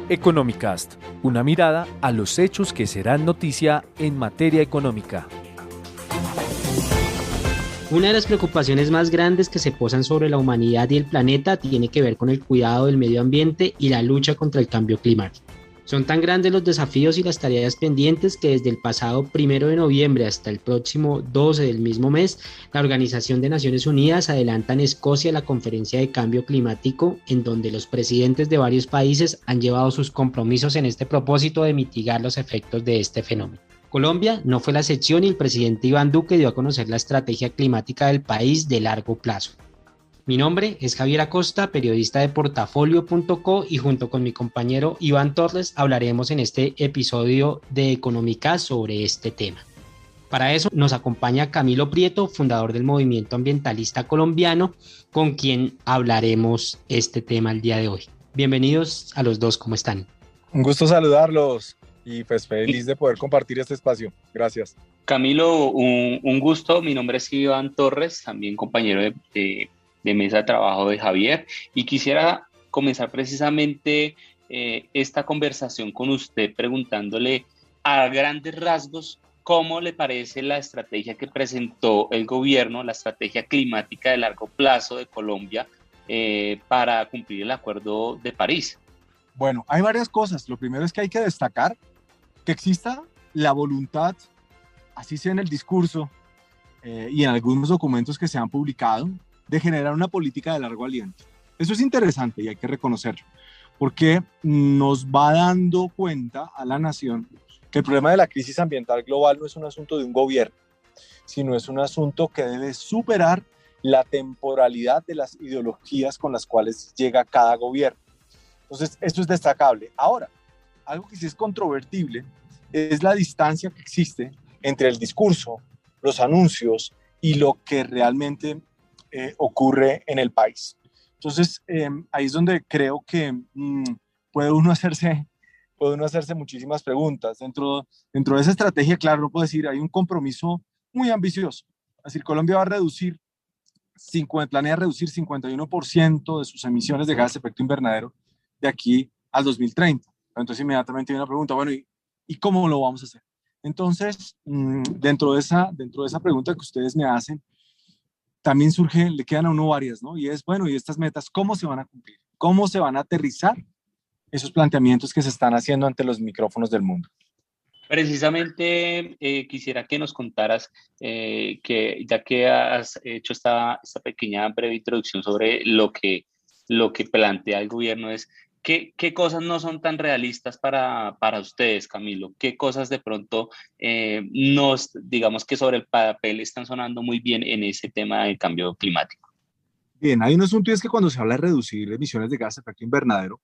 Economicast, una mirada a los hechos que serán noticia en materia económica. Una de las preocupaciones más grandes que se posan sobre la humanidad y el planeta tiene que ver con el cuidado del medio ambiente y la lucha contra el cambio climático. Son tan grandes los desafíos y las tareas pendientes que desde el pasado 1 de noviembre hasta el próximo 12 del mismo mes, la Organización de Naciones Unidas adelanta en Escocia la Conferencia de Cambio Climático, en donde los presidentes de varios países han llevado sus compromisos en este propósito de mitigar los efectos de este fenómeno. Colombia no fue la excepción y el presidente Iván Duque dio a conocer la estrategia climática del país de largo plazo. Mi nombre es Javier Acosta, periodista de Portafolio.co, y junto con mi compañero Iván Torres hablaremos en este episodio de Economicast sobre este tema. Para eso nos acompaña Camilo Prieto, fundador del Movimiento Ambientalista Colombiano, con quien hablaremos este tema el día de hoy. Bienvenidos a los dos, ¿cómo están? Un gusto saludarlos y pues feliz de poder compartir este espacio. Gracias. Camilo, un gusto. Mi nombre es Iván Torres, también compañero de mesa de trabajo de Javier, y quisiera comenzar precisamente esta conversación con usted preguntándole a grandes rasgos cómo le parece la estrategia que presentó el gobierno, la estrategia climática de largo plazo de Colombia para cumplir el Acuerdo de París. Bueno, hay varias cosas. Lo primero es que hay que destacar que exista la voluntad, así sea en el discurso y en algunos documentos que se han publicado, de generar una política de largo aliento. Eso es interesante y hay que reconocerlo, porque nos va dando cuenta a la nación que el problema de la crisis ambiental global no es un asunto de un gobierno, sino es un asunto que debe superar la temporalidad de las ideologías con las cuales llega cada gobierno. Entonces, esto es destacable. Ahora, algo que sí es controvertible es la distancia que existe entre el discurso, los anuncios y lo que realmente ocurre en el país. Entonces, ahí es donde creo que puede uno hacerse muchísimas preguntas. Dentro de esa estrategia, claro, no puedo decir, hay un compromiso muy ambicioso. Es decir, Colombia va a planea reducir 51% de sus emisiones de gases de efecto invernadero de aquí al 2030. Entonces, inmediatamente hay una pregunta, bueno, ¿y cómo lo vamos a hacer? Entonces, dentro de esa pregunta que ustedes me hacen, también le quedan a uno varias, ¿no? Y es, bueno, ¿y estas metas cómo se van a cumplir? ¿Cómo se van a aterrizar esos planteamientos que se están haciendo ante los micrófonos del mundo? Precisamente quisiera que nos contaras, que ya que has hecho esta pequeña breve introducción sobre lo que plantea el gobierno, es ¿qué cosas no son tan realistas para ustedes, Camilo? ¿Qué cosas de pronto digamos que sobre el papel están sonando muy bien en ese tema del cambio climático? Bien, hay un asunto y es que cuando se habla de reducir emisiones de gases de efecto invernadero,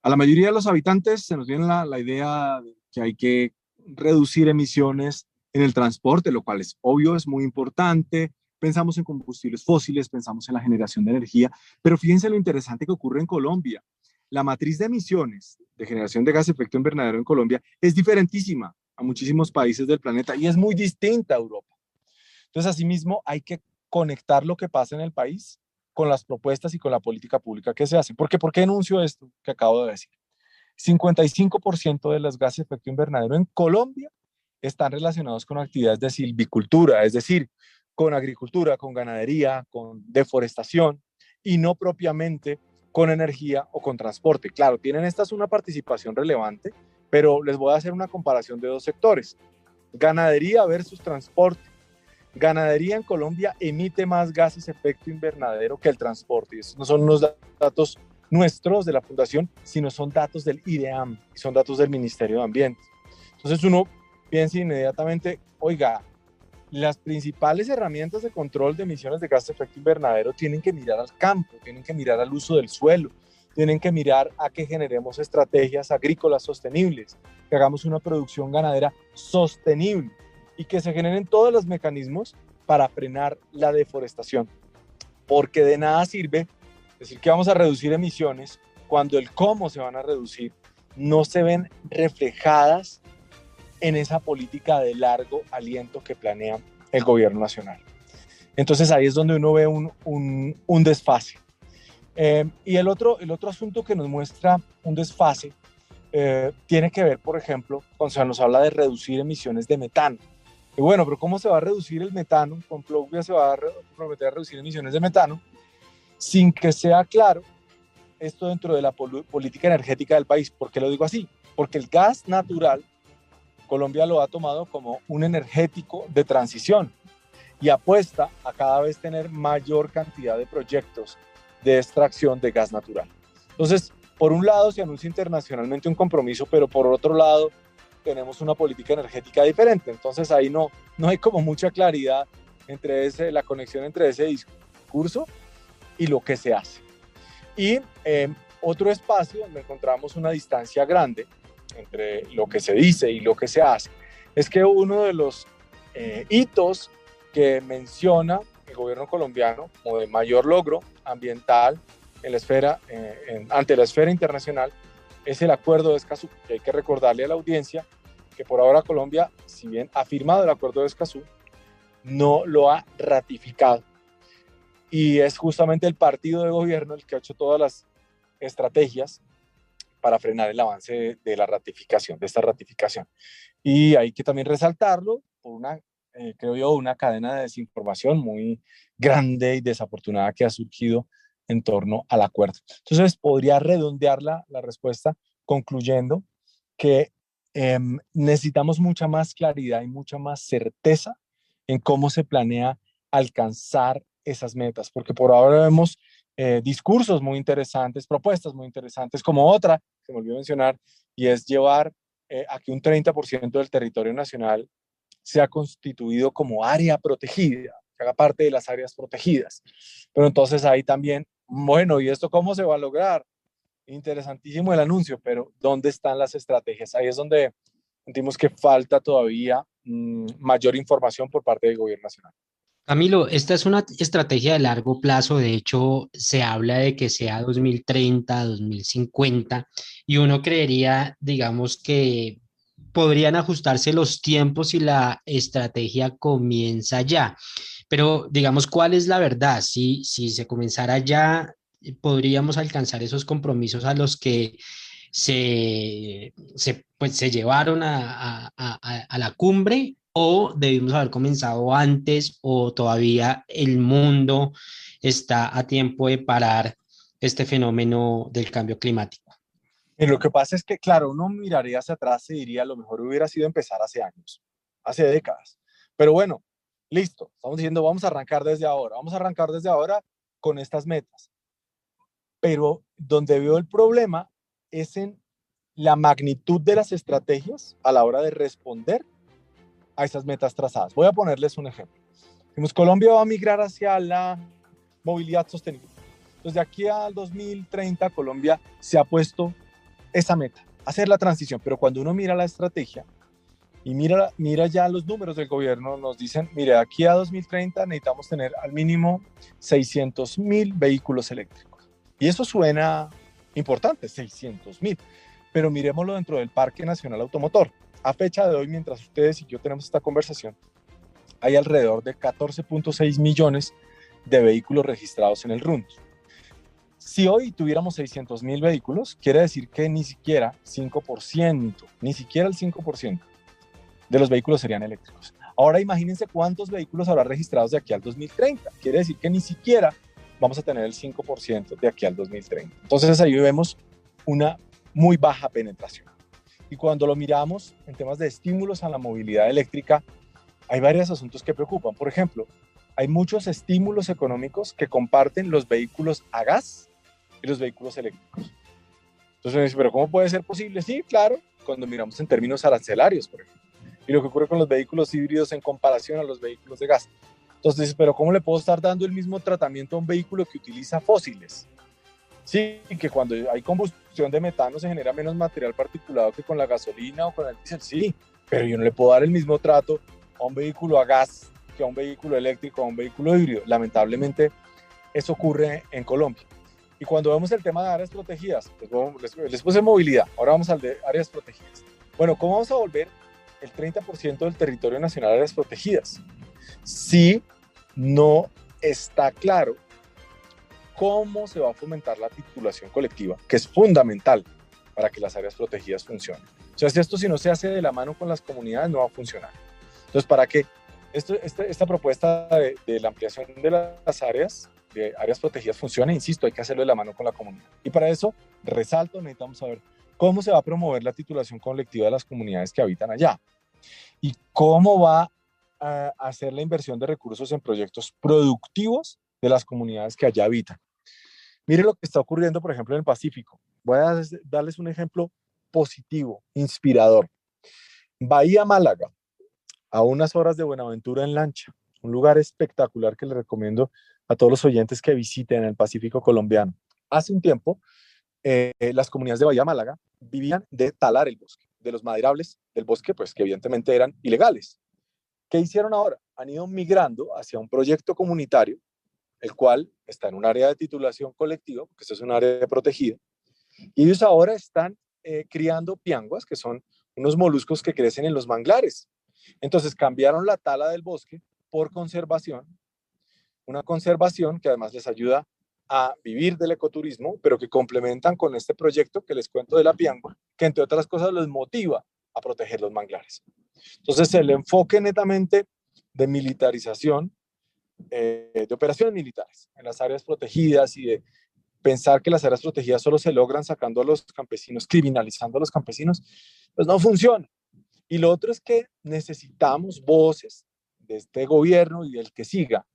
a la mayoría de los habitantes se nos viene la idea de que hay que reducir emisiones en el transporte, lo cual es obvio, es muy importante. Pensamos en combustibles fósiles, pensamos en la generación de energía, pero fíjense lo interesante que ocurre en Colombia. La matriz de emisiones de generación de gas de efecto invernadero en Colombia es diferentísima a muchísimos países del planeta y es muy distinta a Europa. Entonces, asimismo, hay que conectar lo que pasa en el país con las propuestas y con la política pública que se hace. ¿Por qué enuncio esto que acabo de decir? 55% de los gases de efecto invernadero en Colombia están relacionados con actividades de silvicultura, es decir, con agricultura, con ganadería, con deforestación y no propiamente con energía o con transporte. Claro, tienen estas una participación relevante, pero les voy a hacer una comparación de dos sectores. Ganadería versus transporte. Ganadería en Colombia emite más gases de efecto invernadero que el transporte. Y estos no son unos datos nuestros de la Fundación, sino son datos del IDEAM, son datos del Ministerio de Ambiente. Entonces uno piensa inmediatamente, oiga, las principales herramientas de control de emisiones de gases de efecto invernadero tienen que mirar al campo, tienen que mirar al uso del suelo, tienen que mirar a que generemos estrategias agrícolas sostenibles, que hagamos una producción ganadera sostenible y que se generen todos los mecanismos para frenar la deforestación. Porque de nada sirve decir que vamos a reducir emisiones cuando el cómo se van a reducir no se ven reflejadas en esa política de largo aliento que planea el gobierno nacional. Entonces ahí es donde uno ve un desfase. Y el otro asunto que nos muestra un desfase tiene que ver, por ejemplo, cuando se nos habla de reducir emisiones de metano. Y bueno, pero ¿cómo se va a reducir el metano? Colombia se va a comprometer a reducir emisiones de metano sin que sea claro esto dentro de la política energética del país. ¿Por qué lo digo así? Porque el gas natural, Colombia lo ha tomado como un energético de transición y apuesta a cada vez tener mayor cantidad de proyectos de extracción de gas natural. Entonces, por un lado se anuncia internacionalmente un compromiso, pero por otro lado tenemos una política energética diferente. Entonces ahí no hay como mucha claridad entre la conexión entre ese discurso y lo que se hace. Y otro espacio donde encontramos una distancia grande entre lo que se dice y lo que se hace es que uno de los hitos que menciona el gobierno colombiano como de mayor logro ambiental en la esfera, ante la esfera internacional es el Acuerdo de Escazú. Y hay que recordarle a la audiencia que por ahora Colombia, si bien ha firmado el Acuerdo de Escazú, no lo ha ratificado. Y es justamente el partido de gobierno el que ha hecho todas las estrategias para frenar el avance de la ratificación, de esta ratificación. Y hay que también resaltarlo por creo yo, una cadena de desinformación muy grande y desafortunada que ha surgido en torno al acuerdo. Entonces, podría redondear la respuesta concluyendo que necesitamos mucha más claridad y mucha más certeza en cómo se planea alcanzar esas metas, porque por ahora vemos discursos muy interesantes, propuestas muy interesantes, como otra que me olvidé mencionar, y es llevar a que un 30% del territorio nacional sea constituido como área protegida, que haga parte de las áreas protegidas. Pero entonces ahí también, bueno, ¿y esto cómo se va a lograr? Interesantísimo el anuncio, pero ¿dónde están las estrategias? Ahí es donde sentimos que falta todavía mayor información por parte del gobierno nacional. Camilo, esta es una estrategia de largo plazo. De hecho, se habla de que sea 2030, 2050, y uno creería, digamos, que podrían ajustarse los tiempos y la estrategia comienza ya. Pero, digamos, ¿cuál es la verdad? Si se comenzara ya, podríamos alcanzar esos compromisos a los que pues, se llevaron a la cumbre, o debimos haber comenzado antes, o todavía el mundo está a tiempo de parar este fenómeno del cambio climático. Y lo que pasa es que, claro, uno miraría hacia atrás y diría, lo mejor hubiera sido empezar hace años, hace décadas. Pero bueno, listo, estamos diciendo, vamos a arrancar desde ahora con estas metas. Pero donde veo el problema es en la magnitud de las estrategias a la hora de responder a esas metas trazadas. Voy a ponerles un ejemplo. Colombia va a migrar hacia la movilidad sostenible. Entonces, de aquí al 2030, Colombia se ha puesto esa meta, hacer la transición. Pero cuando uno mira la estrategia y mira ya los números del gobierno, nos dicen, mire, de aquí a 2030 necesitamos tener al mínimo 600.000 vehículos eléctricos. Y eso suena importante, 600.000. Pero miremoslo dentro del Parque Nacional Automotor. A fecha de hoy, mientras ustedes y yo tenemos esta conversación, hay alrededor de 14.6 millones de vehículos registrados en el RUND. Si hoy tuviéramos 600.000 vehículos, quiere decir que ni siquiera el 5% de los vehículos serían eléctricos. Ahora imagínense cuántos vehículos habrá registrados de aquí al 2030. Quiere decir que ni siquiera vamos a tener el 5% de aquí al 2030. Entonces ahí vemos una muy baja penetración. Y cuando lo miramos en temas de estímulos a la movilidad eléctrica, hay varios asuntos que preocupan. Por ejemplo, hay muchos estímulos económicos que comparten los vehículos a gas y los vehículos eléctricos. Entonces uno dice, ¿pero cómo puede ser posible? Sí, claro, cuando miramos en términos arancelarios, por ejemplo, y lo que ocurre con los vehículos híbridos en comparación a los vehículos de gas. Entonces dice, ¿pero cómo le puedo estar dando el mismo tratamiento a un vehículo que utiliza fósiles? Sí, que cuando hay combustión de metano se genera menos material particulado que con la gasolina o con el diésel, sí, pero yo no le puedo dar el mismo trato a un vehículo a gas que a un vehículo eléctrico, a un vehículo híbrido. Lamentablemente, eso ocurre en Colombia. Y cuando vemos el tema de áreas protegidas, les puse movilidad, ahora vamos al de áreas protegidas. Bueno, ¿cómo vamos a volver el 30% del territorio nacional a áreas protegidas? Si no está claro cómo se va a fomentar la titulación colectiva, que es fundamental para que las áreas protegidas funcionen. O sea, si no se hace de la mano con las comunidades, no va a funcionar. Entonces, para que esta propuesta de la ampliación de las áreas protegidas funcione, insisto, hay que hacerlo de la mano con la comunidad. Y para eso, resalto, necesitamos saber cómo se va a promover la titulación colectiva de las comunidades que habitan allá y cómo va a hacer la inversión de recursos en proyectos productivos de las comunidades que allá habitan. Mire lo que está ocurriendo, por ejemplo, en el Pacífico. Voy a darles un ejemplo positivo, inspirador. Bahía Málaga, a unas horas de Buenaventura en lancha, un lugar espectacular que les recomiendo a todos los oyentes que visiten el Pacífico colombiano. Hace un tiempo, las comunidades de Bahía Málaga vivían de talar el bosque, de los maderables del bosque, pues que evidentemente eran ilegales. ¿Qué hicieron ahora? Han ido migrando hacia un proyecto comunitario, el cual está en un área de titulación colectiva, porque esto es un área protegida, y ellos ahora están criando pianguas, que son unos moluscos que crecen en los manglares. Entonces cambiaron la tala del bosque por conservación, una conservación que además les ayuda a vivir del ecoturismo, pero que complementan con este proyecto que les cuento de la piangua, que entre otras cosas los motiva a proteger los manglares. Entonces el enfoque netamente de militarización, de operaciones militares en las áreas protegidas y de pensar que las áreas protegidas solo se logran sacando a los campesinos, criminalizando a los campesinos, pues no funciona. Y lo otro es que necesitamos voces de este gobierno y del que siga,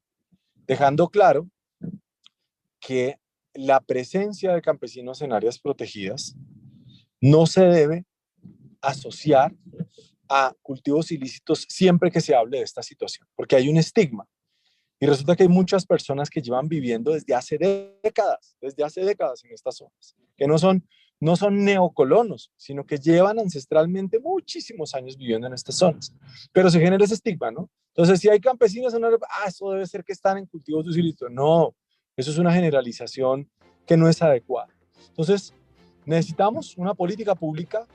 dejando claro que la presencia de campesinos en áreas protegidas no se debe asociar a cultivos ilícitos siempre que se hable de esta situación, porque hay un estigma. Y resulta que hay muchas personas que llevan viviendo desde hace décadas en estas zonas, que no son neocolonos, sino que llevan ancestralmente muchísimos años viviendo en estas zonas. Pero se genera ese estigma, ¿no? Entonces, si hay campesinos en una... eso debe ser que están en cultivos ilícitos. No, eso es una generalización que no es adecuada. Entonces, necesitamos una política pública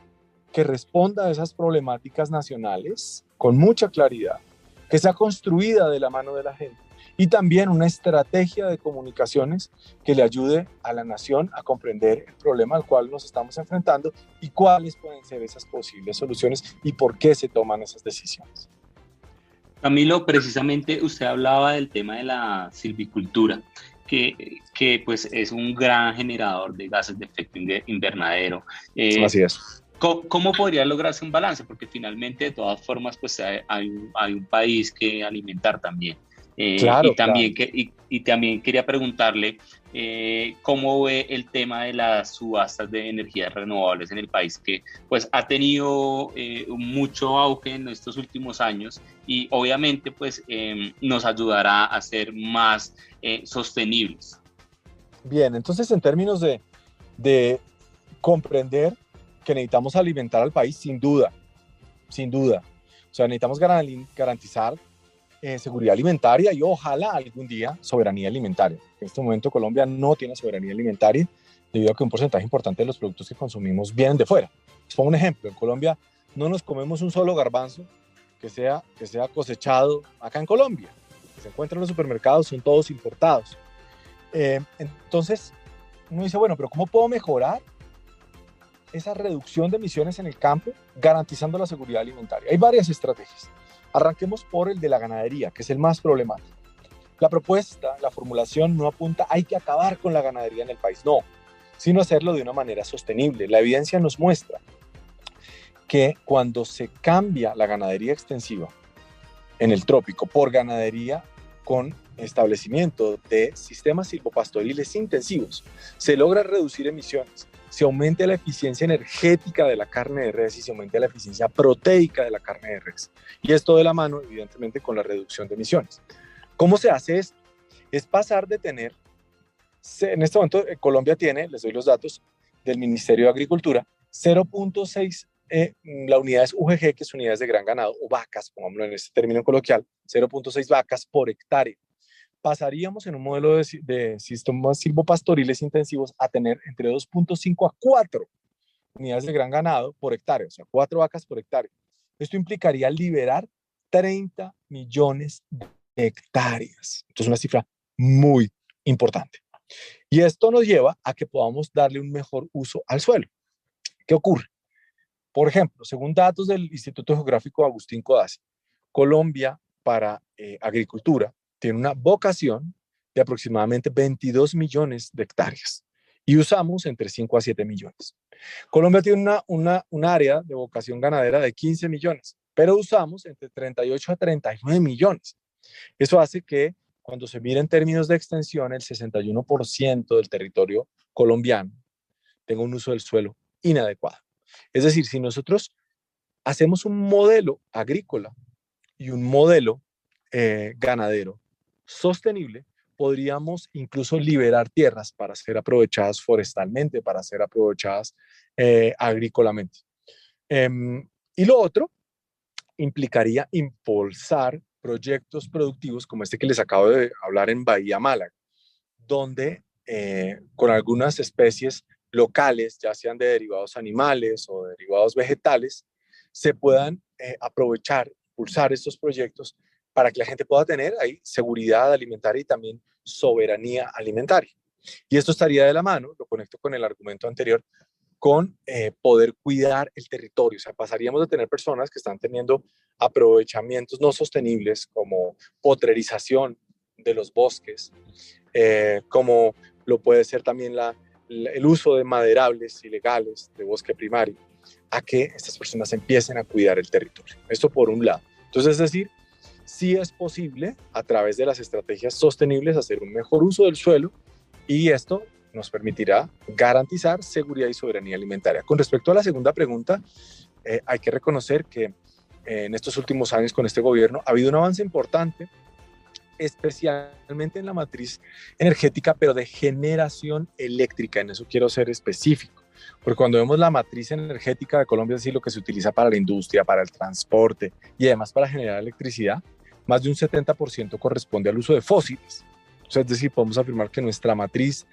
que responda a esas problemáticas nacionales con mucha claridad, que sea construida de la mano de la gente, y también una estrategia de comunicaciones que le ayude a la nación a comprender el problema al cual nos estamos enfrentando y cuáles pueden ser esas posibles soluciones y por qué se toman esas decisiones. Camilo, precisamente usted hablaba del tema de la silvicultura, que pues es un gran generador de gases de efecto invernadero. Así es. ¿Cómo podría lograrse un balance? Porque finalmente, de todas formas, pues hay un país que alimentar también. Claro, y también quería preguntarle cómo ve el tema de las subastas de energías renovables en el país, que pues ha tenido mucho auge en estos últimos años y obviamente pues nos ayudará a ser más sostenibles. Bien, entonces en términos de comprender que necesitamos alimentar al país, sin duda. O sea, necesitamos garantizar seguridad alimentaria y ojalá algún día soberanía alimentaria. En este momento Colombia no tiene soberanía alimentaria debido a que un porcentaje importante de los productos que consumimos vienen de fuera. Les pongo un ejemplo, en Colombia no nos comemos un solo garbanzo que sea cosechado acá en Colombia. Que se encuentran en los supermercados, son todos importados. Entonces uno dice, bueno, pero ¿cómo puedo mejorar esa reducción de emisiones en el campo garantizando la seguridad alimentaria? Hay varias estrategias. Arranquemos por el de la ganadería, que es el más problemático. La propuesta, la formulación no apunta hay que acabar con la ganadería en el país, no, sino hacerlo de una manera sostenible. La evidencia nos muestra que cuando se cambia la ganadería extensiva en el trópico por ganadería con establecimiento de sistemas silvopastoriles intensivos, se logra reducir emisiones, se aumenta la eficiencia energética de la carne de res y se aumenta la eficiencia proteica de la carne de res. Y esto de la mano, evidentemente, con la reducción de emisiones. ¿Cómo se hace esto? Es pasar de tener, en este momento Colombia tiene, les doy los datos del Ministerio de Agricultura, 0.6 la unidades UGG, que es unidades de gran ganado, o vacas, pongámoslo en este término coloquial, 0.6 vacas por hectárea. Pasaríamos en un modelo de sistemas silvopastoriles intensivos a tener entre 2.5 a 4 unidades de gran ganado por hectárea, o sea, 4 vacas por hectárea. Esto implicaría liberar 30 millones de hectáreas. Esto es una cifra muy importante. Y esto nos lleva a que podamos darle un mejor uso al suelo. ¿Qué ocurre? Por ejemplo, según datos del Instituto Geográfico Agustín Codazzi, Colombia para agricultura tiene una vocación de aproximadamente 22 millones de hectáreas y usamos entre 5 a 7 millones. Colombia tiene un área de vocación ganadera de 15 millones, pero usamos entre 38 a 39 millones. Eso hace que cuando se mira en términos de extensión, el 61% del territorio colombiano tenga un uso del suelo inadecuado. Es decir, si nosotros hacemos un modelo agrícola y un modelo ganadero sostenible, podríamos incluso liberar tierras para ser aprovechadas forestalmente, para ser aprovechadas agrícolamente. Y lo otro implicaría impulsar proyectos productivos como este que les acabo de hablar en Bahía Málaga, donde con algunas especies locales, ya sean de derivados animales o de derivados vegetales, se puedan aprovechar, impulsar estos proyectos para que la gente pueda tener ahí seguridad alimentaria y también soberanía alimentaria. Y esto estaría de la mano, lo conecto con el argumento anterior, con poder cuidar el territorio. O sea, pasaríamos de tener personas que están teniendo aprovechamientos no sostenibles como potrerización de los bosques, como lo puede ser también el uso de maderables ilegales de bosque primario, a que estas personas empiecen a cuidar el territorio. Esto por un lado. Entonces, es decir, sí es posible a través de las estrategias sostenibles hacer un mejor uso del suelo y esto nos permitirá garantizar seguridad y soberanía alimentaria. Con respecto a la segunda pregunta, hay que reconocer que en estos últimos años con este gobierno ha habido un avance importante, especialmente en la matriz energética, pero de generación eléctrica. En eso quiero ser específico, porque cuando vemos la matriz energética de Colombia, es decir, lo que se utiliza para la industria, para el transporte y además para generar electricidad, más de un 70% corresponde al uso de fósiles. O sea, es decir, podemos afirmar que nuestra matriz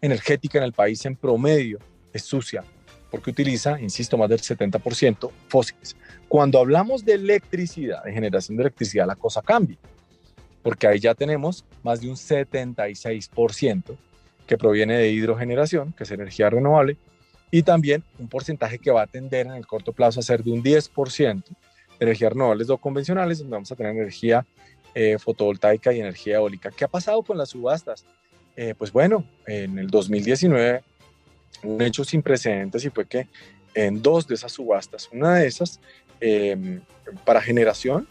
energética en el país en promedio es sucia, porque utiliza, insisto, más del 70% fósiles. Cuando hablamos de electricidad, de generación de electricidad, la cosa cambia, porque ahí ya tenemos más de un 76% que proviene de hidrogeneración, que es energía renovable, y también un porcentaje que va a tender en el corto plazo a ser de un 10% de energías renovables no convencionales, donde vamos a tener energía fotovoltaica y energía eólica. ¿Qué ha pasado con las subastas? Pues bueno, en el 2019, un hecho sin precedentes y fue que en dos de esas subastas, una de esas para generación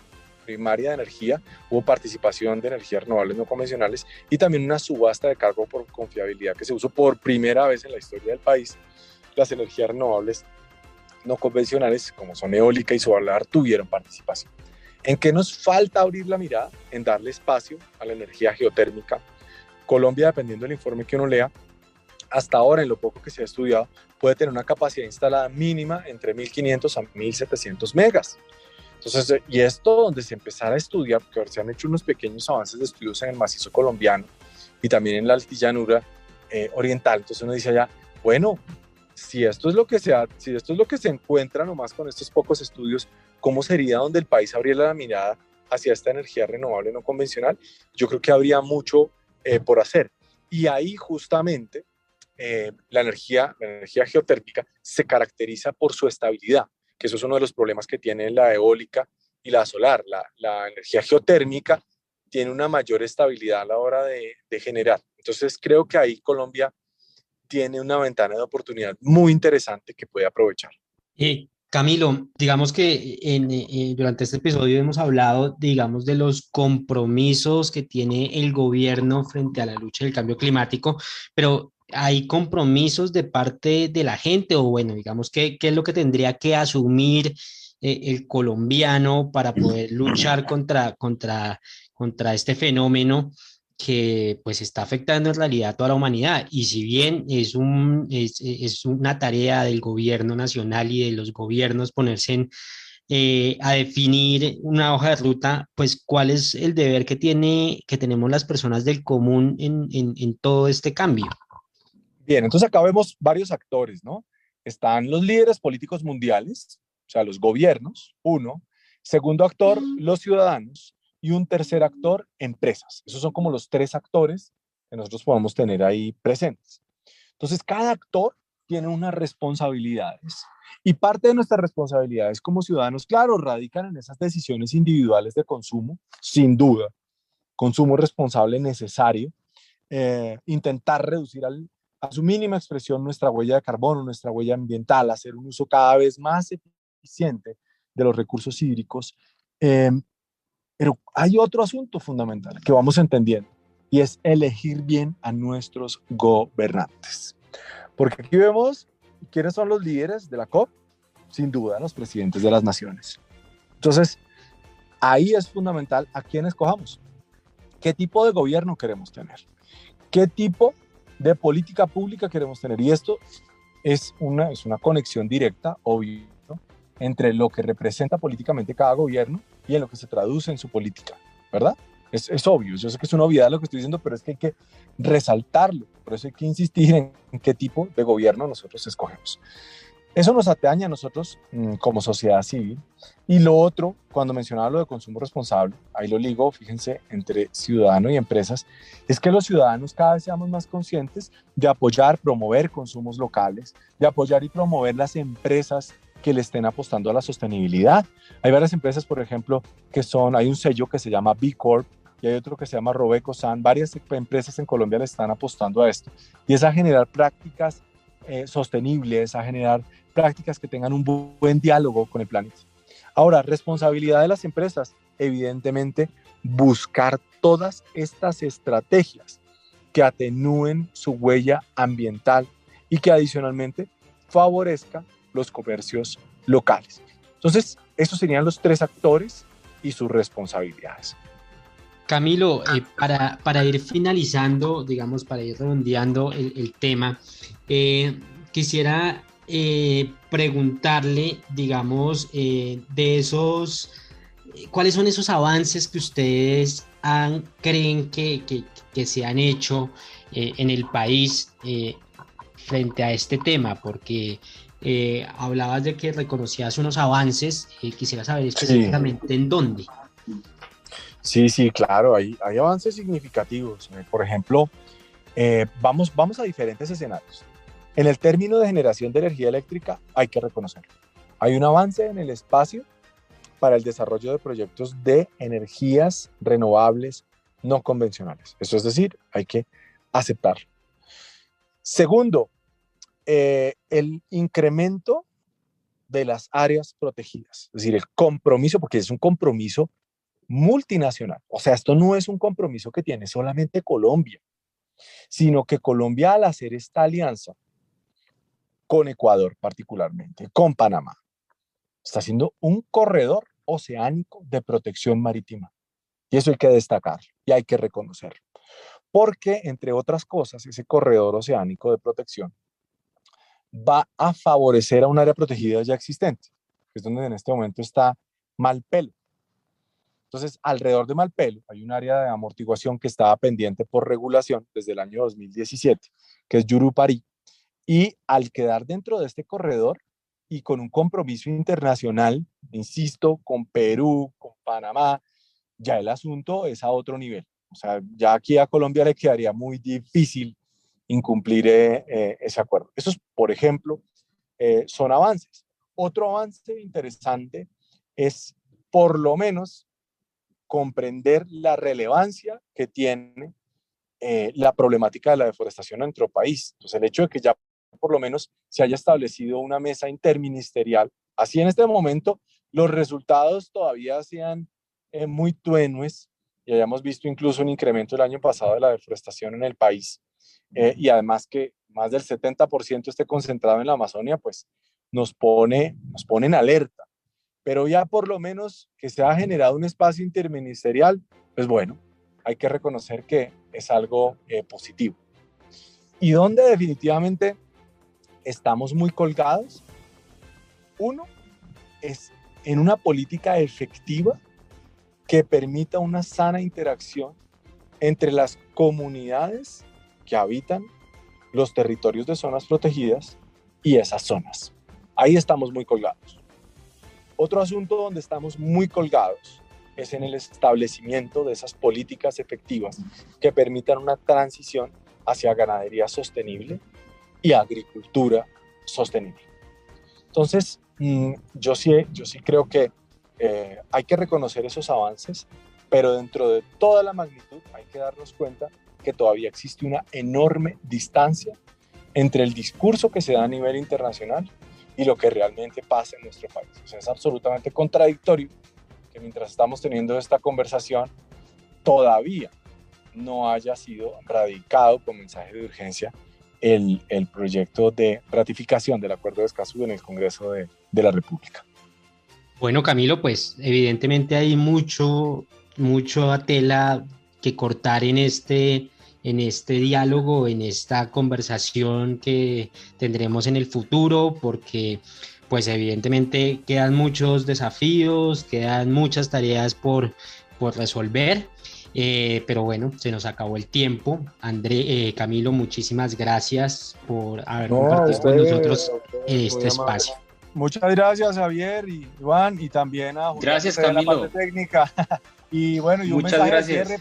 primaria de energía, hubo participación de energías renovables no convencionales y también una subasta de cargo por confiabilidad que se usó por primera vez en la historia del país. Las energías renovables no convencionales, como son eólica y solar, tuvieron participación. ¿En qué nos falta abrir la mirada? En darle espacio a la energía geotérmica. Colombia, dependiendo del informe que uno lea, hasta ahora, en lo poco que se ha estudiado, puede tener una capacidad instalada mínima entre 1.500 a 1.700 megas. Entonces, y esto donde se empezara a estudiar, porque ahora se han hecho unos pequeños avances de estudios en el macizo colombiano y también en la altillanura oriental. Entonces uno dice allá, bueno, si esto es lo que si esto es lo que se encuentra nomás con estos pocos estudios, ¿cómo sería donde el país abriera la mirada hacia esta energía renovable no convencional? Yo creo que habría mucho por hacer. Y ahí justamente la energía geotérmica se caracteriza por su estabilidad, que eso es uno de los problemas que tiene la eólica y la solar. La energía geotérmica tiene una mayor estabilidad a la hora de generar. Entonces creo que ahí Colombia tiene una ventana de oportunidad muy interesante que puede aprovechar. Camilo, digamos que durante este episodio hemos hablado, digamos, de los compromisos que tiene el gobierno frente a la lucha del cambio climático, pero ¿hay compromisos de parte de la gente o bueno, digamos, qué es lo que tendría que asumir el colombiano para poder luchar contra este fenómeno que pues está afectando en realidad a toda la humanidad? Y si bien es una tarea del gobierno nacional y de los gobiernos ponerse a definir una hoja de ruta, pues cuál es el deber que tenemos las personas del común en todo este cambio. Bien, entonces acá vemos varios actores, ¿no? Están los líderes políticos mundiales, o sea, los gobiernos, uno. Segundo actor, los ciudadanos. Y un tercer actor, empresas. Esos son como los tres actores que nosotros podemos tener ahí presentes. Entonces, cada actor tienen unas responsabilidades. Y parte de nuestras responsabilidades como ciudadanos, claro, radican en esas decisiones individuales de consumo, sin duda, consumo responsable necesario, intentar reducir a su mínima expresión nuestra huella de carbono, nuestra huella ambiental, hacer un uso cada vez más eficiente de los recursos hídricos. Eh, pero hay otro asunto fundamental que vamos entendiendo y es elegir bien a nuestros gobernantes. Porque aquí vemos quiénes son los líderes de la COP, sin duda los presidentes de las naciones. Entonces, ahí es fundamental a quién escojamos. ¿Qué tipo de gobierno queremos tener? ¿Qué tipo de política pública queremos tener? Y esto es una conexión directa, obvio, ¿no?, entre lo que representa políticamente cada gobierno y en lo que se traduce en su política, ¿verdad? Es obvio, yo sé que es una obviedad lo que estoy diciendo, pero es que hay que resaltarlo, por eso hay que insistir en qué tipo de gobierno nosotros escogemos. Eso nos atañe a nosotros como sociedad civil. Y lo otro, cuando mencionaba lo de consumo responsable, ahí lo ligo, fíjense, entre ciudadano y empresas, es que los ciudadanos cada vez seamos más conscientes de apoyar, promover consumos locales, de apoyar y promover las empresas que le estén apostando a la sostenibilidad. Hay varias empresas, por ejemplo, hay un sello que se llama B Corp y hay otro que se llama Robeco San. Varias empresas en Colombia le están apostando a esto y es a generar prácticas sostenibles, a generar prácticas que tengan un buen diálogo con el planeta. Ahora, responsabilidad de las empresas, evidentemente, buscar todas estas estrategias que atenúen su huella ambiental y que adicionalmente favorezca los comercios locales. Entonces, esos serían los tres actores y sus responsabilidades. Camilo, para ir finalizando, digamos, para ir redondeando el tema, quisiera preguntarle, digamos, ¿cuáles son esos avances que ustedes creen que se han hecho en el país frente a este tema? Porque hablabas de que reconocías unos avances, quisiera saber específicamente en dónde. Sí, claro, hay avances significativos. Por ejemplo, vamos a diferentes escenarios. En el término de generación de energía eléctrica hay que reconocerlo. Hay un avance en el espacio para el desarrollo de proyectos de energías renovables no convencionales. Eso es decir, hay que aceptarlo. Segundo, el incremento de las áreas protegidas, es decir, el compromiso, porque es un compromiso multinacional. O sea, esto no es un compromiso que tiene solamente Colombia, sino que Colombia, al hacer esta alianza con Ecuador particularmente, con Panamá, está haciendo un corredor oceánico de protección marítima. Y eso hay que destacar y hay que reconocerlo. Porque, entre otras cosas, ese corredor oceánico de protección va a favorecer a un área protegida ya existente, que es donde en este momento está Malpelo. Entonces, alrededor de Malpelo hay un área de amortiguación que estaba pendiente por regulación desde el año 2017, que es Yurupari. Y al quedar dentro de este corredor y con un compromiso internacional, insisto, con Perú, con Panamá, ya el asunto es a otro nivel. O sea, ya aquí a Colombia le quedaría muy difícil incumplir ese acuerdo. Esos, por ejemplo, son avances. Otro avance interesante es, por lo menos, comprender la relevancia que tiene la problemática de la deforestación en nuestro país. Entonces, el hecho de que ya por lo menos se haya establecido una mesa interministerial, así en este momento los resultados todavía sean muy tenues y hayamos visto incluso un incremento el año pasado de la deforestación en el país y además que más del 70% esté concentrado en la Amazonia, pues nos pone en alerta. Pero ya por lo menos que se ha generado un espacio interministerial, pues bueno, hay que reconocer que es algo positivo. Y donde definitivamente estamos muy colgados, uno es en una política efectiva que permita una sana interacción entre las comunidades que habitan los territorios de zonas protegidas y esas zonas. Ahí estamos muy colgados. Otro asunto donde estamos muy colgados es en el establecimiento de esas políticas efectivas que permitan una transición hacia ganadería sostenible y agricultura sostenible. Entonces, yo sí creo que hay que reconocer esos avances, pero dentro de toda la magnitud hay que darnos cuenta que todavía existe una enorme distancia entre el discurso que se da a nivel internacional y lo que realmente pasa en nuestro país. O sea, es absolutamente contradictorio que mientras estamos teniendo esta conversación todavía no haya sido radicado con mensaje de urgencia el proyecto de ratificación del Acuerdo de Escazú en el Congreso de la República. Bueno, Camilo, pues evidentemente hay mucho tela que cortar en este diálogo, en esta conversación que tendremos en el futuro, porque pues evidentemente quedan muchos desafíos, quedan muchas tareas por resolver, pero bueno, se nos acabó el tiempo. Camilo, muchísimas gracias por haber compartido con nosotros este espacio. Muchas gracias, Javier y Iván, y también a Julián, gracias, Camilo, de la parte técnica. Y bueno, y un muchas mensaje gracias. de cierre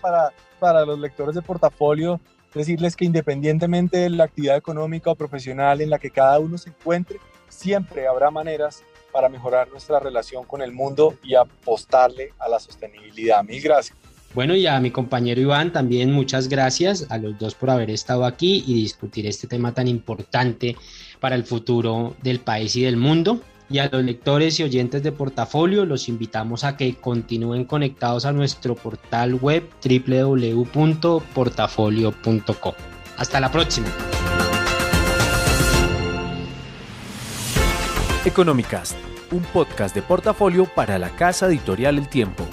para los lectores de Portafolio, decirles que independientemente de la actividad económica o profesional en la que cada uno se encuentre, siempre habrá maneras para mejorar nuestra relación con el mundo y apostarle a la sostenibilidad. Mil gracias. Bueno, y a mi compañero Iván también muchas gracias a los dos por haber estado aquí y discutir este tema tan importante para el futuro del país y del mundo. Y a los lectores y oyentes de Portafolio los invitamos a que continúen conectados a nuestro portal web www.portafolio.co. Hasta la próxima. Economicast, un podcast de Portafolio para la casa editorial El Tiempo.